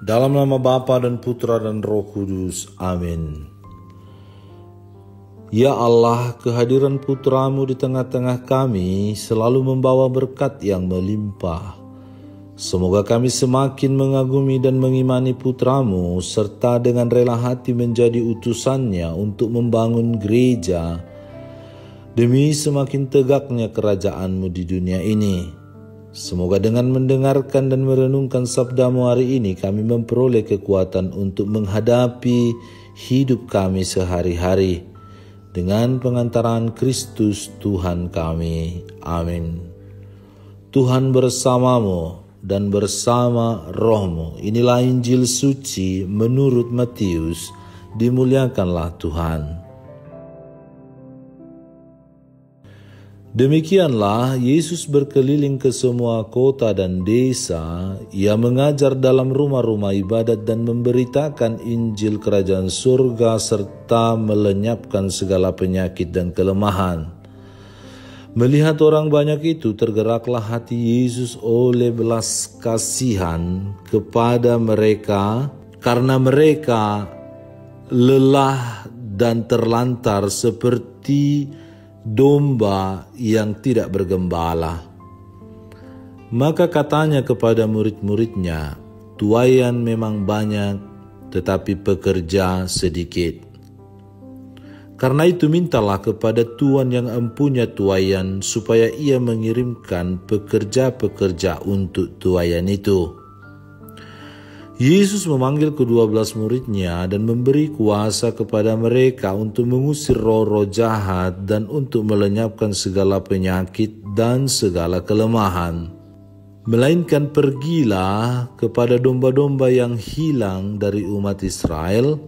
Dalam nama Bapa dan Putra dan Roh Kudus. Amin. Ya Allah, kehadiran Putra-Mu di tengah-tengah kami selalu membawa berkat yang melimpah. Semoga kami semakin mengagumi dan mengimani Putra-Mu, serta dengan rela hati menjadi utusannya untuk membangun gereja, demi semakin tegaknya kerajaan-Mu di dunia ini. Semoga dengan mendengarkan dan merenungkan sabda-Mu hari ini, kami memperoleh kekuatan untuk menghadapi hidup kami sehari-hari dengan pengantaran Kristus Tuhan kami. Amin. Tuhan bersamamu dan bersama rohmu. Inilah Injil suci menurut Matius. Dimuliakanlah Tuhan. Demikianlah Yesus berkeliling ke semua kota dan desa. Ia mengajar dalam rumah-rumah ibadat dan memberitakan Injil Kerajaan Surga serta melenyapkan segala penyakit dan kelemahan. Melihat orang banyak itu, tergeraklah hati Yesus oleh belas kasihan kepada mereka karena mereka lelah dan terlantar seperti domba yang tidak bergembala. Maka katanya kepada murid-muridnya, tuaian memang banyak, tetapi pekerja sedikit. Karena itu mintalah kepada Tuan yang empunya tuaian, supaya ia mengirimkan pekerja-pekerja untuk tuaian itu. Yesus memanggil ke-12 muridnya dan memberi kuasa kepada mereka untuk mengusir roh-roh jahat dan untuk melenyapkan segala penyakit dan segala kelemahan. Melainkan pergilah kepada domba-domba yang hilang dari umat Israel.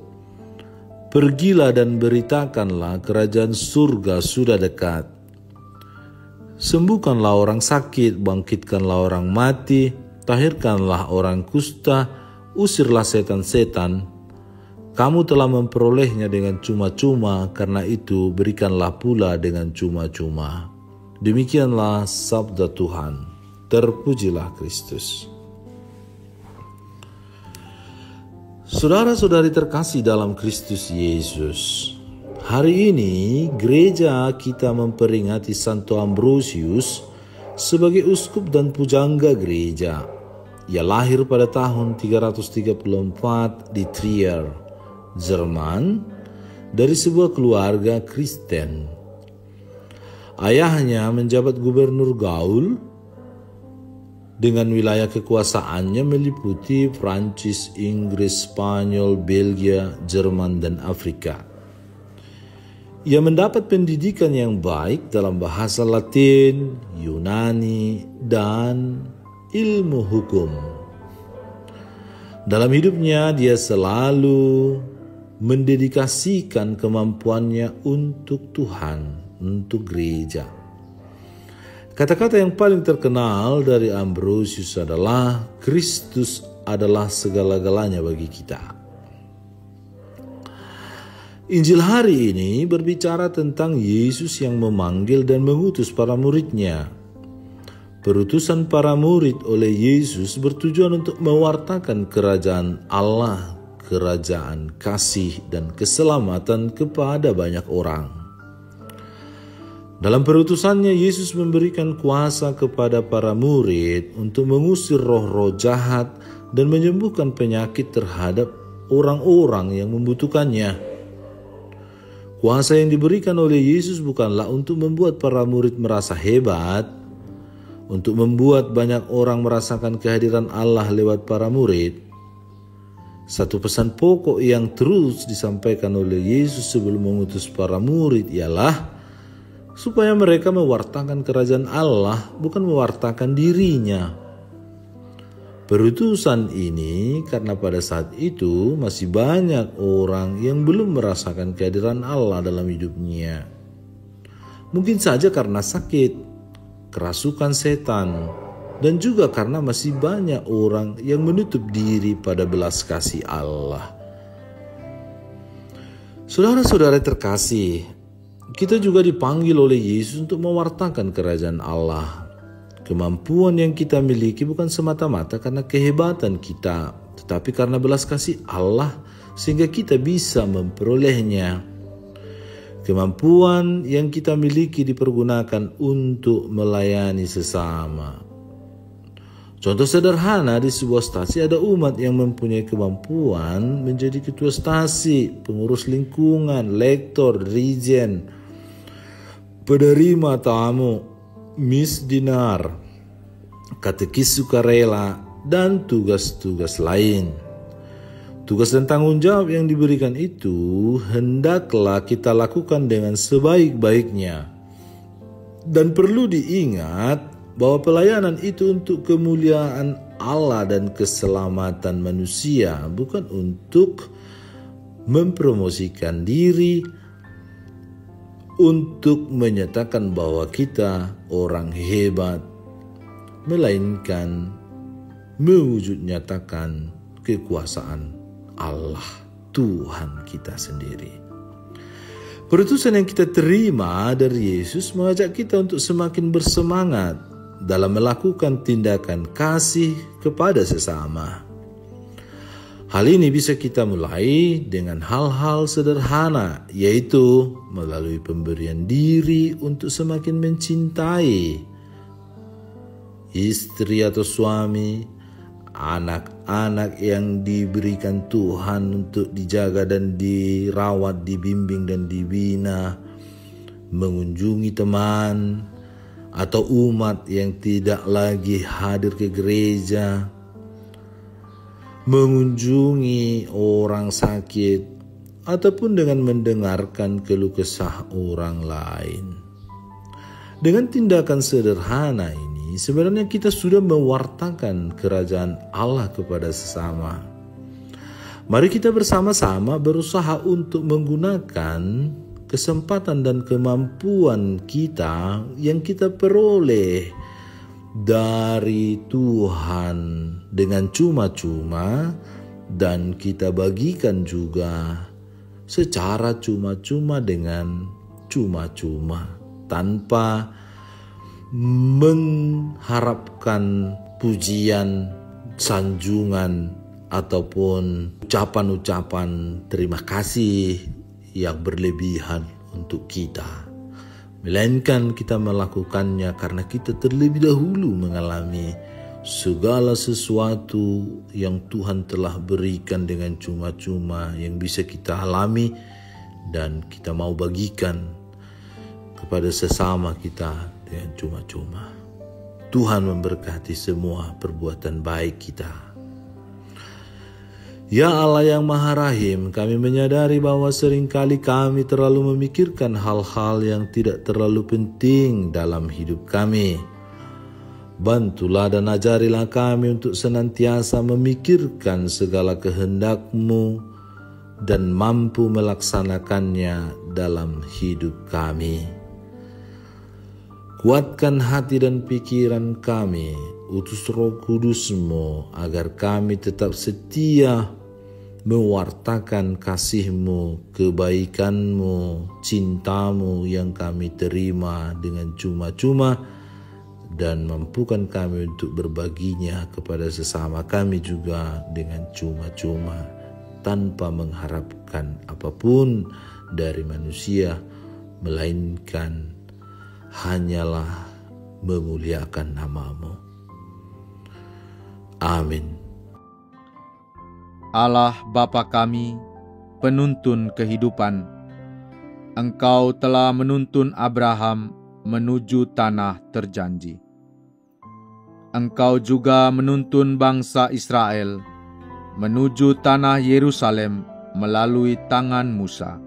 Pergilah dan beritakanlah kerajaan surga sudah dekat. Sembuhkanlah orang sakit, bangkitkanlah orang mati, tahirkanlah orang kusta, usirlah setan-setan. Kamu telah memperolehnya dengan cuma-cuma, karena itu berikanlah pula dengan cuma-cuma. Demikianlah sabda Tuhan. Terpujilah Kristus. Saudara-saudari terkasih dalam Kristus Yesus, hari ini gereja kita memperingati Santo Ambrosius sebagai uskup dan pujangga gereja. Ia lahir pada tahun 334 di Trier, Jerman, dari sebuah keluarga Kristen. Ayahnya menjabat gubernur Gaul dengan wilayah kekuasaannya meliputi Prancis, Inggris, Spanyol, Belgia, Jerman, dan Afrika. Ia mendapat pendidikan yang baik dalam bahasa Latin, Yunani, dan ilmu hukum. Dalam hidupnya dia selalu mendedikasikan kemampuannya untuk Tuhan, untuk gereja. Kata-kata yang paling terkenal dari Ambrosius adalah Kristus adalah segala-galanya bagi kita. Injil hari ini berbicara tentang Yesus yang memanggil dan mengutus para muridnya. Perutusan para murid oleh Yesus bertujuan untuk mewartakan kerajaan Allah, kerajaan kasih dan keselamatan kepada banyak orang. Dalam perutusannya, Yesus memberikan kuasa kepada para murid untuk mengusir roh-roh jahat dan menyembuhkan penyakit terhadap orang-orang yang membutuhkannya. Kuasa yang diberikan oleh Yesus bukanlah untuk membuat para murid merasa hebat, untuk membuat banyak orang merasakan kehadiran Allah lewat para murid. Satu pesan pokok yang terus disampaikan oleh Yesus sebelum mengutus para murid ialah supaya mereka mewartakan kerajaan Allah, bukan mewartakan dirinya. Perutusan ini karena pada saat itu masih banyak orang yang belum merasakan kehadiran Allah dalam hidupnya. Mungkin saja karena sakit, kerasukan setan, dan juga karena masih banyak orang yang menutup diri pada belas kasih Allah. Saudara-saudara terkasih, kita juga dipanggil oleh Yesus untuk mewartakan kerajaan Allah. Kemampuan yang kita miliki bukan semata-mata karena kehebatan kita, tetapi karena belas kasih Allah sehingga kita bisa memperolehnya. Kemampuan yang kita miliki dipergunakan untuk melayani sesama. Contoh sederhana, di sebuah stasi ada umat yang mempunyai kemampuan menjadi ketua stasi, pengurus lingkungan, lektor, dirijen, penerima tamu, misdinar, katekis sukarela, dan tugas-tugas lain. Tugas dan tanggung jawab yang diberikan itu hendaklah kita lakukan dengan sebaik-baiknya. Dan perlu diingat bahwa pelayanan itu untuk kemuliaan Allah dan keselamatan manusia, bukan untuk mempromosikan diri, untuk menyatakan bahwa kita orang hebat, melainkan mewujud nyatakan kekuasaan Allah, Tuhan kita sendiri. Perutusan yang kita terima dari Yesus mengajak kita untuk semakin bersemangat dalam melakukan tindakan kasih kepada sesama. Hal ini bisa kita mulai dengan hal-hal sederhana, yaitu melalui pemberian diri untuk semakin mencintai istri atau suami, anak-anak yang diberikan Tuhan untuk dijaga dan dirawat, dibimbing dan dibina, mengunjungi teman atau umat yang tidak lagi hadir ke gereja, mengunjungi orang sakit, ataupun dengan mendengarkan keluh kesah orang lain. Dengan tindakan sederhana ini, sebenarnya kita sudah mewartakan kerajaan Allah kepada sesama. Mari kita bersama-sama berusaha untuk menggunakan kesempatan dan kemampuan kita yang kita peroleh dari Tuhan dengan cuma-cuma, dan kita bagikan juga secara cuma-cuma dengan cuma-cuma, tanpa mengharapkan pujian, sanjungan, ataupun ucapan-ucapan terima kasih yang berlebihan untuk kita, melainkan kita melakukannya karena kita terlebih dahulu mengalami segala sesuatu yang Tuhan telah berikan dengan cuma-cuma yang bisa kita alami, dan kita mau bagikan kepada sesama kita dengan cuma-cuma. Tuhan memberkati semua perbuatan baik kita. Ya Allah yang Maha Rahim, kami menyadari bahwa seringkali kami terlalu memikirkan hal-hal yang tidak terlalu penting dalam hidup kami. Bantulah dan ajarilah kami untuk senantiasa memikirkan segala kehendak-Mu dan mampu melaksanakannya dalam hidup kami. Kuatkan hati dan pikiran kami, utus Roh Kudus-Mu agar kami tetap setia mewartakan kasih-Mu, kebaikan-Mu, cinta-Mu yang kami terima dengan cuma-cuma, dan mampukan kami untuk berbaginya kepada sesama kami juga dengan cuma-cuma, tanpa mengharapkan apapun dari manusia, melainkan hanyalah memuliakan nama-Mu. Amin. Allah Bapa kami, penuntun kehidupan, Engkau telah menuntun Abraham menuju tanah terjanji. Engkau juga menuntun bangsa Israel menuju tanah Yerusalem melalui tangan Musa.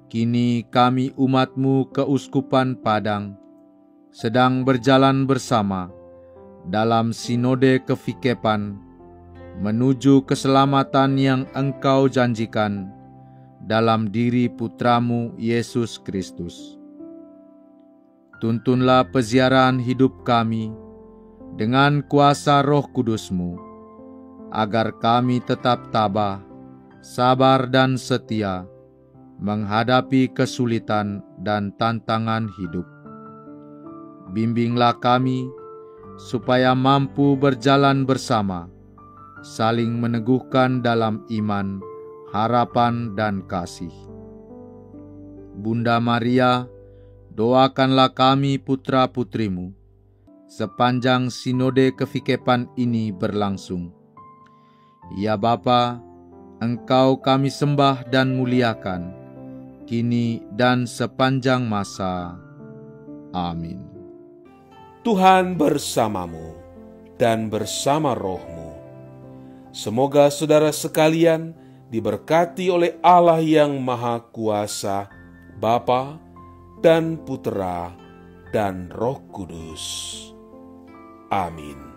Kini kami umat-Mu keuskupan Padang sedang berjalan bersama dalam sinode kefikepan menuju keselamatan yang Engkau janjikan dalam diri Putra-Mu Yesus Kristus. Tuntunlah peziarahan hidup kami dengan kuasa Roh Kudus-Mu, agar kami tetap tabah, sabar dan setia menghadapi kesulitan dan tantangan hidup. Bimbinglah kami supaya mampu berjalan bersama saling meneguhkan dalam iman, harapan, dan kasih. Bunda Maria, doakanlah kami putra-putrimu sepanjang sinode kefikepan ini berlangsung. Ya Bapa, Engkau kami sembah dan muliakan, kini dan sepanjang masa. Amin. Tuhan bersamamu dan bersama rohmu. Semoga saudara sekalian diberkati oleh Allah yang Maha Kuasa, Bapa dan Putera dan Roh Kudus. Amin.